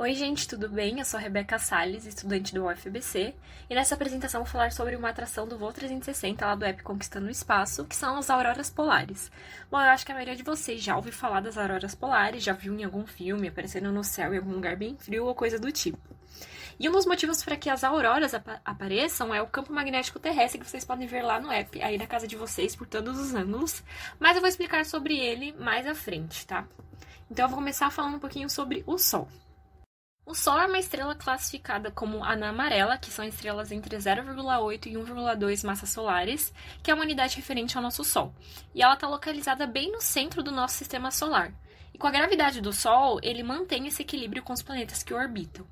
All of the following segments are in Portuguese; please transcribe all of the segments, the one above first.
Oi, gente, tudo bem? Eu sou a Rebeca Salles, estudante do UFBC, e nessa apresentação vou falar sobre uma atração do voo 360 lá do App Conquistando o Espaço, que são as auroras polares. Bom, eu acho que a maioria de vocês já ouviu falar das auroras polares, já viu em algum filme, aparecendo no céu em algum lugar bem frio ou coisa do tipo. E um dos motivos para que as auroras apareçam é o campo magnético terrestre, que vocês podem ver lá no app, aí na casa de vocês, por todos os ângulos, mas eu vou explicar sobre ele mais à frente, tá? Então eu vou começar falando um pouquinho sobre o Sol. O Sol é uma estrela classificada como anã amarela, que são estrelas entre 0,8 e 1,2 massas solares, que é uma unidade referente ao nosso Sol. E ela está localizada bem no centro do nosso sistema solar. E com a gravidade do Sol, ele mantém esse equilíbrio com os planetas que o orbitam.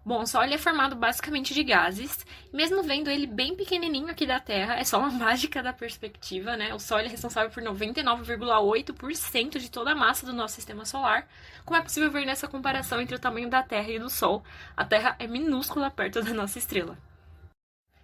Bom, o Sol ele é formado basicamente de gases, e mesmo vendo ele bem pequenininho aqui da Terra, é só uma mágica da perspectiva, né? O Sol ele é responsável por 99,8% de toda a massa do nosso sistema solar. Como é possível ver nessa comparação entre o tamanho da Terra e do Sol? A Terra é minúscula perto da nossa estrela.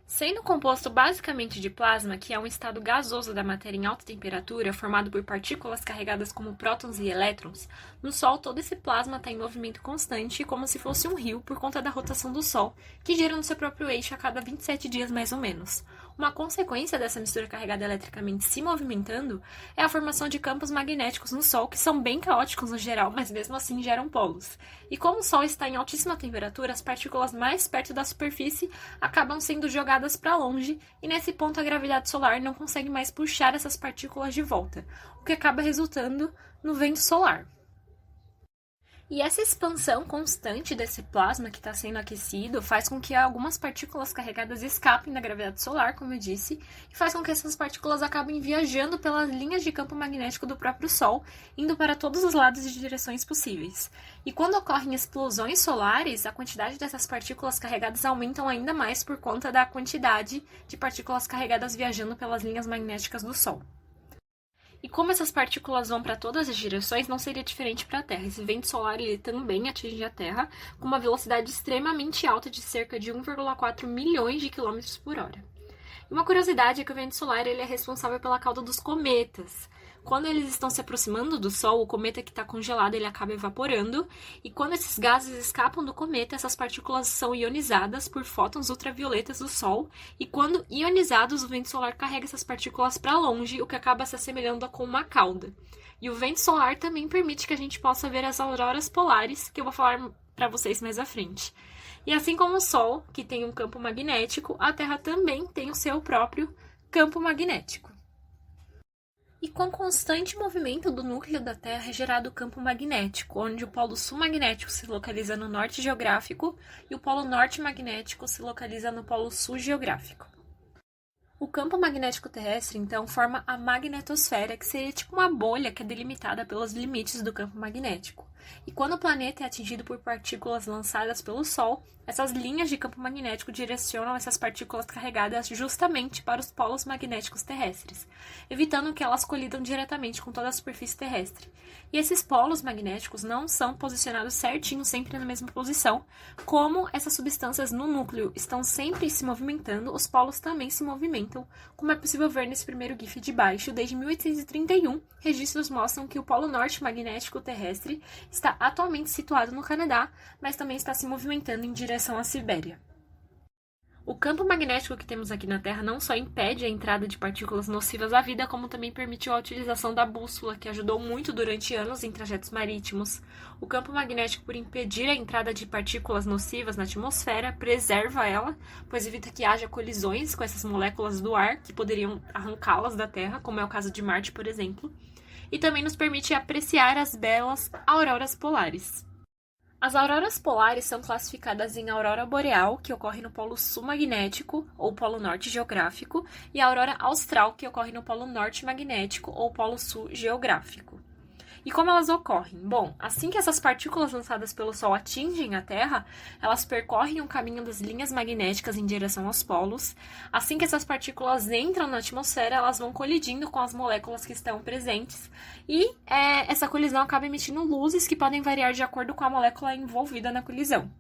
Sendo composto basicamente de plasma, que é um estado gasoso da matéria em alta temperatura, formado por partículas carregadas como prótons e elétrons, no Sol todo esse plasma está em movimento constante, como se fosse um rio, por conta da rotação do Sol, que gira no seu próprio eixo a cada 27 dias mais ou menos. Uma consequência dessa mistura carregada eletricamente se movimentando é a formação de campos magnéticos no Sol, que são bem caóticos no geral, mas mesmo assim geram polos. E como o Sol está em altíssima temperatura, as partículas mais perto da superfície acabam sendo jogadas para longe, e nesse ponto a gravidade solar não consegue mais puxar essas partículas de volta, o que acaba resultando no vento solar. E essa expansão constante desse plasma que está sendo aquecido faz com que algumas partículas carregadas escapem da gravidade solar, como eu disse, e faz com que essas partículas acabem viajando pelas linhas de campo magnético do próprio Sol, indo para todos os lados e direções possíveis. E quando ocorrem explosões solares, a quantidade dessas partículas carregadas aumentam ainda mais por conta da quantidade de partículas carregadas viajando pelas linhas magnéticas do Sol. E como essas partículas vão para todas as direções, não seria diferente para a Terra. Esse vento solar ele também atinge a Terra com uma velocidade extremamente alta de cerca de 1,4 milhões de quilômetros por hora. E uma curiosidade é que o vento solar ele é responsável pela cauda dos cometas. Quando eles estão se aproximando do Sol, o cometa que está congelado ele acaba evaporando, e quando esses gases escapam do cometa, essas partículas são ionizadas por fótons ultravioletas do Sol, e quando ionizados, o vento solar carrega essas partículas para longe, o que acaba se assemelhando com uma cauda. E o vento solar também permite que a gente possa ver as auroras polares, que eu vou falar para vocês mais à frente. E assim como o Sol, que tem um campo magnético, a Terra também tem o seu próprio campo magnético. E com o constante movimento do núcleo da Terra é gerado o campo magnético, onde o polo sul magnético se localiza no norte geográfico e o polo norte magnético se localiza no polo sul geográfico. O campo magnético terrestre, então, forma a magnetosfera, que seria tipo uma bolha que é delimitada pelos limites do campo magnético. E quando o planeta é atingido por partículas lançadas pelo Sol, essas linhas de campo magnético direcionam essas partículas carregadas justamente para os polos magnéticos terrestres, evitando que elas colidam diretamente com toda a superfície terrestre. E esses polos magnéticos não são posicionados certinho sempre na mesma posição. Como essas substâncias no núcleo estão sempre se movimentando, os polos também se movimentam, como é possível ver nesse primeiro GIF de baixo. Desde 1831, registros mostram que o polo norte magnético terrestre está atualmente situado no Canadá, mas também está se movimentando em direção à Sibéria. O campo magnético que temos aqui na Terra não só impede a entrada de partículas nocivas à vida, como também permitiu a utilização da bússola, que ajudou muito durante anos em trajetos marítimos. O campo magnético, por impedir a entrada de partículas nocivas na atmosfera, preserva ela, pois evita que haja colisões com essas moléculas do ar que poderiam arrancá-las da Terra, como é o caso de Marte, por exemplo. E também nos permite apreciar as belas auroras polares. As auroras polares são classificadas em aurora boreal, que ocorre no polo sul magnético, ou polo norte geográfico, e a aurora austral, que ocorre no polo norte magnético, ou polo sul geográfico. E como elas ocorrem? Bom, assim que essas partículas lançadas pelo Sol atingem a Terra, elas percorrem o caminho das linhas magnéticas em direção aos polos. Assim que essas partículas entram na atmosfera, elas vão colidindo com as moléculas que estão presentes. E essa colisão acaba emitindo luzes que podem variar de acordo com a molécula envolvida na colisão.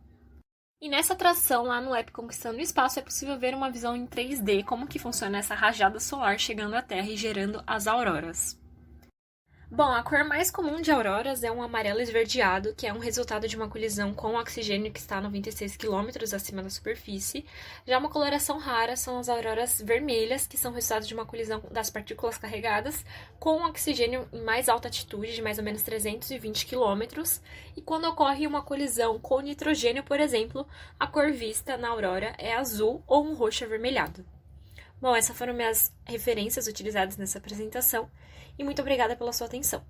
E nessa atração lá no app Conquistando o Espaço é possível ver uma visão em 3D como que funciona essa rajada solar chegando à Terra e gerando as auroras. Bom, a cor mais comum de auroras é um amarelo esverdeado, que é um resultado de uma colisão com o oxigênio que está a 96 quilômetros acima da superfície. Já uma coloração rara são as auroras vermelhas, que são resultado de uma colisão das partículas carregadas com o oxigênio em mais alta altitude, de mais ou menos 320 quilômetros. E quando ocorre uma colisão com nitrogênio, por exemplo, a cor vista na aurora é azul ou um roxo avermelhado. Bom, essas foram minhas referências utilizadas nessa apresentação e muito obrigada pela sua atenção.